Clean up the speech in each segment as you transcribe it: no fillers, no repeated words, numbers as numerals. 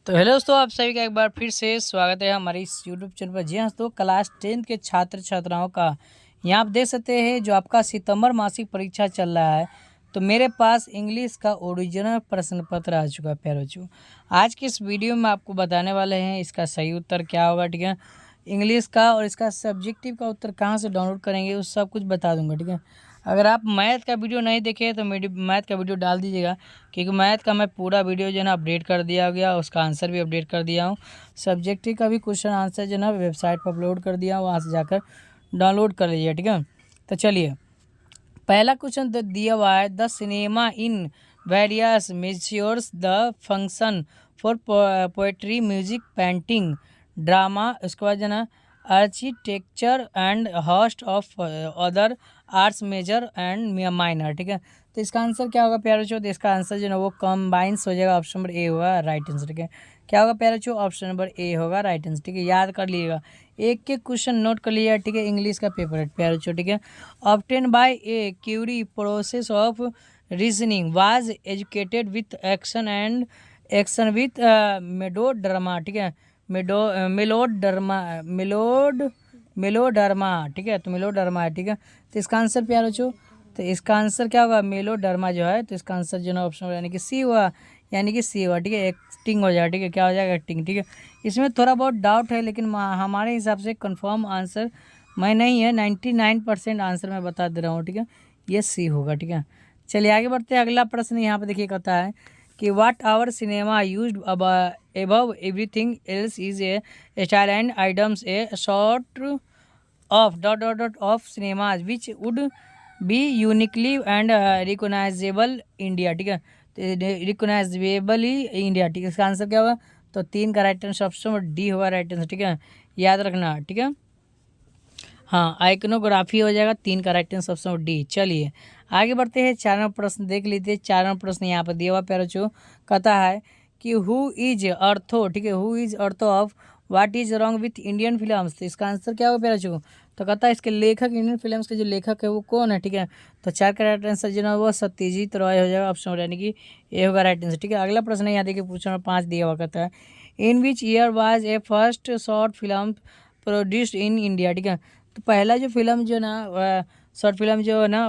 तो हेलो दोस्तों, आप सभी का एक बार फिर से स्वागत है हमारे इस यूट्यूब चैनल पर। जी हाँ दोस्तों, क्लास 10 के छात्र छात्राओं का यहाँ आप देख सकते हैं जो आपका सितंबर मासिक परीक्षा चल रहा है। तो मेरे पास इंग्लिश का ओरिजिनल प्रश्न पत्र आ चुका है प्यारे बच्चों। आज की इस वीडियो में आपको बताने वाले हैं इसका सही उत्तर क्या होगा, ठीक है। इंग्लिश का और इसका सब्जेक्टिव का उत्तर कहाँ से डाउनलोड करेंगे उस सब कुछ बता दूंगा, ठीक है। अगर आप मैथ का वीडियो नहीं देखे तो मेरी मैथ का वीडियो डाल दीजिएगा, क्योंकि मैथ का मैं पूरा वीडियो जो है ना अपडेट कर दिया गया, उसका आंसर भी अपडेट कर दिया हूँ। सब्जेक्टिव का भी क्वेश्चन आंसर जो है ना वेबसाइट पर अपलोड कर दिया हूँ, वहाँ से जाकर डाउनलोड कर लीजिए, ठीक है। तो चलिए, पहला क्वेश्चन दिया हुआ है, the cinema in various matures the function for poetry, music, painting, drama, उसके बाद जो है ना architecture and host of other arts major and minor, ठीक है। तो इसका आंसर क्या होगा प्यारे बच्चों? तो इसका आंसर जो है ना वो कंबाइंस हो जाएगा, ऑप्शन नंबर ए होगा राइट आंसर, ठीक है। क्या होगा प्यारे बच्चों? ऑप्शन नंबर ए होगा राइट आंसर, ठीक है। याद कर लीजिएगा, एक एक क्वेश्चन नोट कर लीजिएगा, ठीक है। इंग्लिश का पेपर है प्यारे बच्चों, ठीक है। Obtain by a query process of reasoning was educated with action with melodrama, ठीक है। मेलोडर्मा, ठीक है। तो मेलोडर्मा है, ठीक है। तो इसका आंसर प्यारे बच्चों, तो इसका आंसर क्या होगा? मेलोडर्मा जो है, तो इसका आंसर जो है ऑप्शन यानी कि सी हुआ, यानी कि सी हुआ, ठीक है। एक्टिंग हो जाएगा, ठीक है। क्या हो जाएगा? एक्टिंग, ठीक है। इसमें थोड़ा बहुत डाउट है, लेकिन हमारे हिसाब से कंफर्म आंसर मैं नहीं है, 99% आंसर मैं बता दे रहा हूँ, ठीक है। ये सी होगा, ठीक है। चलिए आगे बढ़ते हैं। अगला प्रश्न यहाँ पे देखिए, कहता है कि what our cinema used above everything else is a style and items a sort of of cinemas which would be uniquely and recognizable India, ठीक है। तो रिकोनाइजेबल इंडिया, ठीक है। इसका आंसर क्या होगा? तो 3 का राइट आंसर ऑप्शन डी होगा राइट आंसर, ठीक है। याद रखना, ठीक है। हाँ, आइकनोग्राफी हो जाएगा, 3 का राइट आंसर ऑप्शन डी। चलिए आगे बढ़ते हैं, 4 नंबर प्रश्न देख लीजिए। 4 नंबर प्रश्न यहाँ पर दिया हुआ प्यारे बच्चों, कहता है कि हु इज अर्थो, ठीक है। हु इज अर्थो of what is wrong with Indian films. तो इसका आंसर क्या होगा प्यारे बच्चों? तो कहता है इसके लेखक, इंडियन फिल्म्स के जो लेखक है वो कौन है, ठीक है। तो 4 का राइट आंसर जो है वो सत्यजीत रॉय हो जाएगा, ऑप्शन यानी कि ए होगा राइट आंसर, ठीक है। अगला प्रश्न यहाँ देखिए, क्वेश्चन नंबर 5 दिया हुआ, कहता है in which year was a first short film produced in India, ठीक है। तो पहला जो फिल्म जो ना शॉर्ट फिल्म जो है ना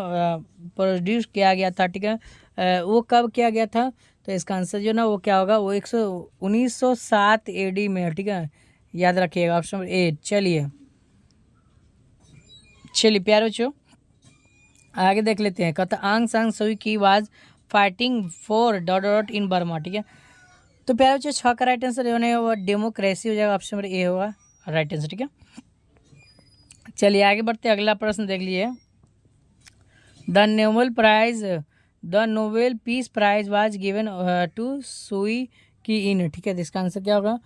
प्रोड्यूस किया गया था, ठीक है, वो कब किया गया था? तो इसका आंसर जो ना वो क्या होगा? वो 1907 AD में, ठीक है। याद रखिएगा, ऑप्शन नंबर ए। चलिए चलिए प्यारे बच्चों, आगे देख लेते हैं। कहता आंग सांग सुई की was fighting for dot in Burma, ठीक है। तो प्यारे बच्चों, 6 का राइट आंसर जो है वो डेमोक्रेसी हो जाएगा, ऑप्शन नंबर ए होगा राइट आंसर, ठीक है। चलिए आगे बढ़ते हैं, अगला प्रश्न देख लीजिए। The Nobel peace prize was given to Suu Kyi इन, ठीक है। तो इसका आंसर क्या होगा?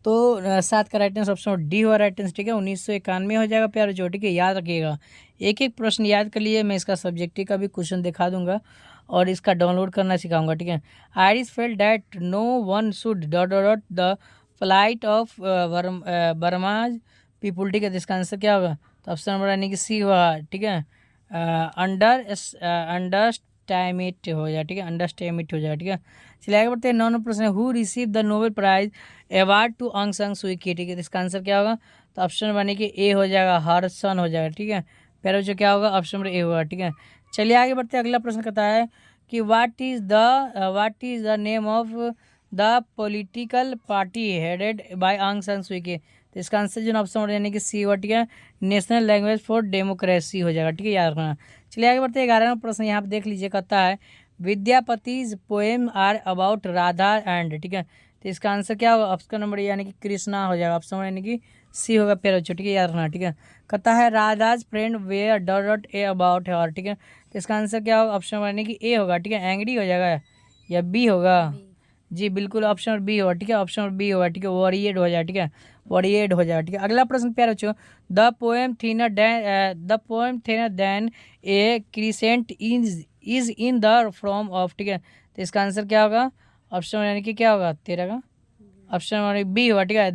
तो 7 का राइट आंसर ऑप्शन डी हुआ राइट आंसर, ठीक है। 1991 हो जाएगा प्यारे जो, ठीक है। याद रखिएगा, एक एक प्रश्न याद कर लिए। मैं इसका सब्जेक्टिव का भी क्वेश्चन दिखा दूंगा और इसका डाउनलोड करना सिखाऊंगा, ठीक है। Iris felt that no one should the flight of Burma's people, ठीक है। तो इसका आंसर क्या होगा? तो ऑप्शन नंबर यानी कि सी हुआ, ठीक है। अंडरस्टैमिट हो जाए, ठीक है। अंडरस्टैमिट हो जाए, ठीक है। चलिए आगे बढ़ते हैं। 9 नंबर प्रश्न है who receive the Nobel prize award to Aung San सुई की, ठीक है। तो इसका आंसर क्या होगा? तो ऑप्शन यानी कि ए हो जाएगा, हरसन हो जाएगा, ठीक है। पहले जो क्या होगा? ऑप्शन नंबर ए होगा, ठीक है। चलिए आगे बढ़ते हैं। अगला प्रश्न कहता है कि what is the name of the political party headed by आंग सांग सुई की। तो इसका आंसर जो ऑप्शन यानी कि सी हुआ, ठीक है। नेशनल लैंग्वेज फॉर डेमोक्रेसी हो जाएगा, ठीक है। याद रखना। चलिए आगे बढ़ते हैं। 11वां प्रश्न यहाँ पे देख लीजिए, कहता है Vidyapati's poem are about Radha and, ठीक है। तो इसका आंसर क्या होगा? ऑप्शन नंबर यानी कि कृष्णा हो जाएगा, ऑप्शन यानी कि सी होगा पेरो, ठीक है। याद रखना, ठीक है। कहता है Radha's friend were dot a about her, ठीक है। तो इसका आंसर क्या होगा? ऑप्शन यानी कि ए होगा, ठीक है। एंग्री हो जाएगा या बी होगा? जी बिल्कुल, ऑप्शन नंबर बी होगा, ठीक है। ऑप्शन नंबर बी होगा, ठीक है। वॉरिएड हो जाए, ठीक है। वॉरिएड हो जाए, ठीक है। अगला प्रश्न प्यारे बच्चों, the poem thinner than A crescent is in the from of, ठीक है। तो इसका आंसर क्या होगा? ऑप्शन यानी कि क्या होगा 13 का? ऑप्शन नंबर बी होगा, ठीक है।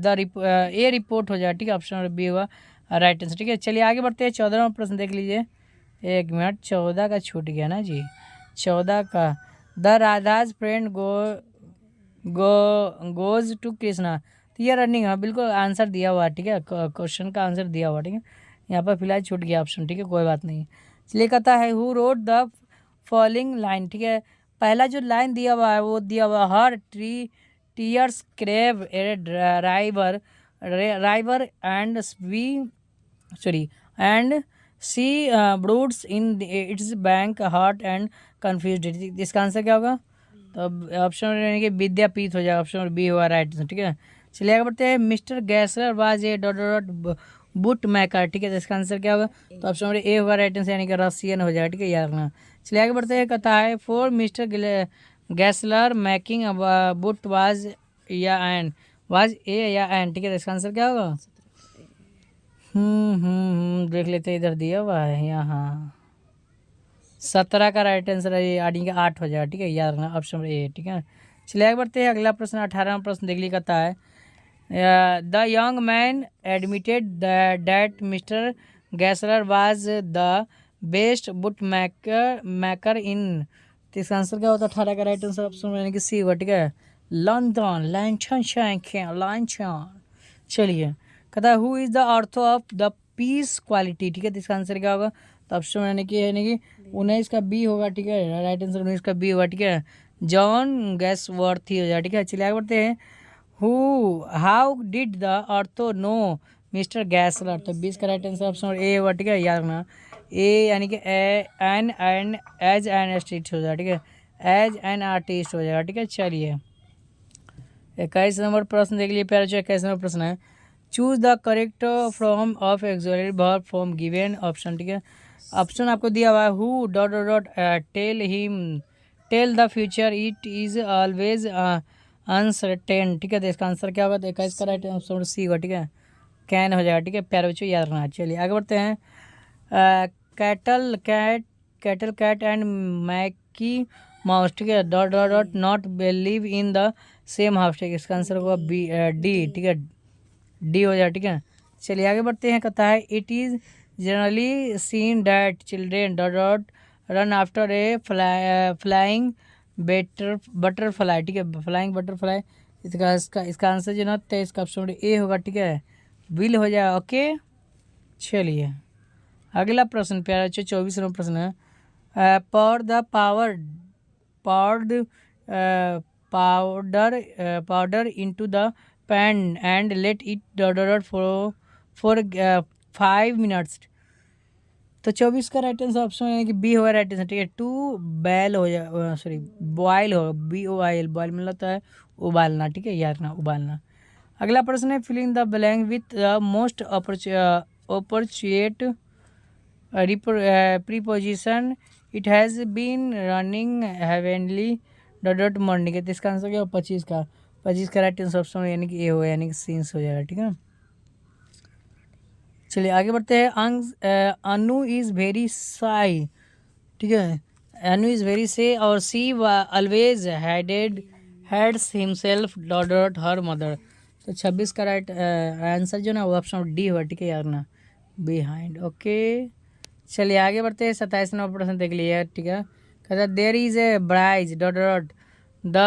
ए रिपोर्ट हो जाए, ठीक है। ऑप्शन नंबर बी होगा राइट आंसर, ठीक है। चलिए आगे बढ़ते हैं। 14वां प्रश्न देख लीजिए। एक मिनट, 14 का छूट गया ना जी, 14 का। The Radha's friend goes to Krishna. तो ये रनिंग है, बिल्कुल आंसर दिया हुआ है, ठीक है, क्वेश्चन का आंसर दिया हुआ, ठीक है। यहाँ पर फिलहाल छूट गया ऑप्शन, ठीक है, कोई बात नहीं। चलिए कहता है who wrote the following line, ठीक है। पहला जो लाइन दिया हुआ है वो दिया हुआ her tree tears crave a driver river and we sorry and sea broods in its bank heart and confuse. इसका आंसर क्या होगा? तो ऑप्शन यानी कि विद्यापीठ हो जाएगा, ऑप्शन बी हुआ राइट, ठीक है। चलिए आगे बढ़ते हैं। Mister Gasler was a dot dot boot maker, ठीक है। तो इसका आंसर क्या होगा? तो ऑप्शन नंबर ए होगा राइट आंसर, यानी कि रसियन हो जाएगा, ठीक है, याद रखना। चलिए आगे बढ़ते हैं। कहता है for mister Gasler making boot was या एन, वाज ए या एन, ठीक है। तो इसका आंसर क्या होगा? देख लेते हैं, इधर दिया हुआ है यहाँ 17 का राइट आंसर है, यानी कि 8 हो जाएगा, ठीक है, याद रखना, ऑप्शन नंबर ए, ठीक है। चलिए आगे बढ़ते हैं। अगला प्रश्न 18वां प्रश्न देख ली। कहता है the young man admitted that mister Gasler was the best boot maker in. तो इसका आंसर क्या होता है? 18 का राइट आंसर ऑप्शन यानी कि सी होगा, ठीक है, लंदन लैंछन। चलिए कहता है who is the author of the peace quality, ठीक है। तो इसका आंसर क्या होगा? तो ऑप्शन यानी कि 19 का बी होगा, ठीक है, राइट आंसर 19 का बी होगा, ठीक है, जॉन गैसवर्थी हो जाए, ठीक है। चलिए आगे बढ़ते हैं। हाउ डिड द ऑर्थो नो मिस्टर गैसलर। तो 20 का राइट आंसर ऑप्शन ए होगा, ठीक है, याद रखना, ए यानी कि एन एज एन आर्टिस्ट हो जाएगा, ठीक है, एज एन आर्टिस्ट हो जाएगा, ठीक है। चलिए 21 नंबर प्रश्न देख लिए प्यारे। जो 21 नंबर प्रश्न है, choose the correct form of actual verb form given option, ठीक है। ऑप्शन आपको दिया हुआ है who dot dot dot tell him tell the future it is always uncertain, ठीक है। तो इसका आंसर क्या होगा? तो 21 का राइट ऑप्शन सी होगा, ठीक है, कैन हो जाएगा, ठीक है, प्यारे बच्चों याद रखना। चलिए आगे बढ़ते हैं। Cattle cat and Mickey mouse, ठीक है, dot dot dot not believe in the same house, ठीक है। इसका आंसर होगा बी डी, ठीक है, डी हो जाए, ठीक है। चलिए आगे बढ़ते हैं। कहता है it is generally seen that children dot dot run after a flying butterfly, ठीक है, फ्लाइंग बटरफ्लाई। इसका आंसर जो ना 23 का ऑप्शन ए होगा, ठीक है, विल हो जाए, ओके। चलिए अगला प्रश्न प्यारा 24 नंबर प्रश्न है पर the powder into the pan and let it dot for 5 minutes. तो 24 का राइट आंसर ऑप्शन यानी कि बी होगा राइट आंसर, ठीक है, टू बैल हो जाए, सॉरी बॉयल होगा, BOIL, बॉयल मतलब होता है उबालना, ठीक है, याद रखना, उबालना। अगला प्रश्न है filling the blank with the most appropriate preposition it has been raining heavily dot dot morning है। तो इसका आंसर क्या? 25 का राइट आंसर ऑप्शन यानी कि ए होगा, यानी कि सीन्स हो जाएगा, ठीक है। चलिए आगे बढ़ते हैं। अनु इज़ वेरी साई, ठीक है, अनु इज़ वेरी से और she always hides himself dot dot her mother. तो 26 का राइट आंसर जो ना वो ऑप्शन डी हुआ, ठीक है, यार ना, बिहाइंड, ओके। चलिए आगे बढ़ते हैं। 27 नंबर प्रश्न देख लिया, ठीक है। कहता है there is a bridge dot dot the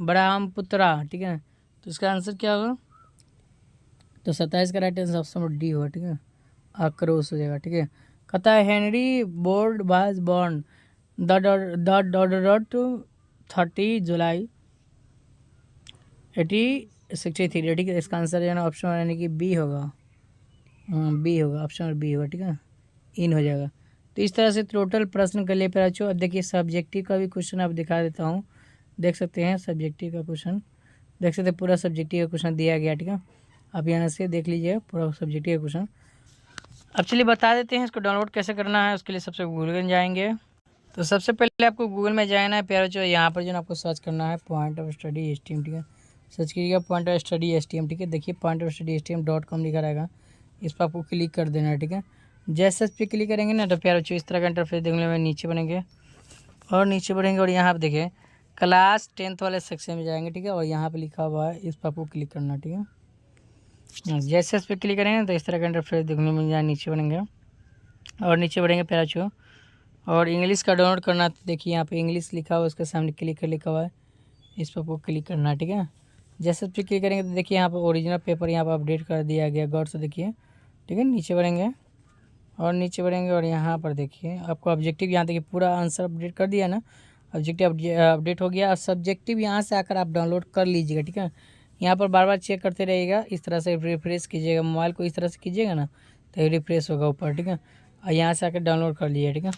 Brahmaputra, ठीक है। तो इसका आंसर क्या होगा? तो 27 का राइट आंसर ऑप्शन डी होगा, ठीक है, आक्रोश हो जाएगा, ठीक है। कहता है Henry board was born the dot dot dot 30 जुलाई 1863, ठीक है। इसका आंसर जो है ना ऑप्शन यानी कि बी होगा, बी होगा, ऑप्शन बी होगा, ठीक है, इन हो जाएगा। तो इस तरह से टोटल प्रश्न कर लिए बच्चों। अब देखिए सब्जेक्टिव का भी क्वेश्चन आप दिखा देता हूँ, देख सकते हैं सब्जेक्टिव का क्वेश्चन, देख सकते हैं पूरा सब्जेक्टिव का क्वेश्चन दिया गया, ठीक है। आप यहाँ से देख लीजिए पूरा सब्जेक्टिव का क्वेश्चन। अब चलिए बता देते हैं इसको डाउनलोड कैसे करना है। उसके लिए सबसे गूगल में जाएंगे। तो सबसे पहले आपको गूगल में जाना है प्यारे बच्चों, यहाँ पर जो आपको सर्च करना है पॉइंट ऑफ स्टडी STM, ठीक है, सर्च कीजिएगा पॉइंट ऑफ स्टडी STM, ठीक है। देखिए पॉइंट ऑफ स्टडी STM.com लिखा रहेगा, इस पर आपको क्लिक कर देना है, ठीक है। जैसे इस पर क्लिक करेंगे ना तो प्यारे बच्चों इस तरह का इंटरफेस देखने में नीचे बनेंगे और नीचे बढ़ेंगे और यहाँ पर देखिए क्लास 10th वाले सेक्शन में जाएंगे, ठीक है, और यहाँ पर लिखा हुआ है, इस पर आपको क्लिक करना, ठीक है। जैसे इस पर क्लिक करेंगे तो इस तरह का इंटरफेस देखने में यहाँ नीचे बनेंगे और नीचे बढ़ेंगे प्यारे बच्चों। और इंग्लिश का डाउनलोड करना तो देखिए यहाँ पे इंग्लिश लिखा हुआ है, उसके सामने क्लिक कर लिखा हुआ है इस पर आपको क्लिक करना है, ठीक है। जैसे उस पर क्लिक करेंगे तो देखिए यहाँ पर ओरिजिनल पेपर यहाँ पर अपडेट कर दिया गया, गौर से देखिए, ठीक है। नीचे बढ़ेंगे और नीचे बढ़ेंगे और यहाँ पर देखिए आपको ऑब्जेक्टिव, यहाँ देखिए पूरा आंसर अपडेट कर दिया ना, ऑब्जेक्टिव अपडेट हो गया। और सब्जेक्टिव यहाँ से आकर आप डाउनलोड कर लीजिएगा, ठीक है। यहाँ पर बार बार चेक करते रहिएगा, इस तरह से रिफ्रेश कीजिएगा, मोबाइल को इस तरह से कीजिएगा ना तो रिफ्रेश होगा ऊपर, ठीक है। और यहाँ से आकर डाउनलोड कर लीजिए, ठीक है।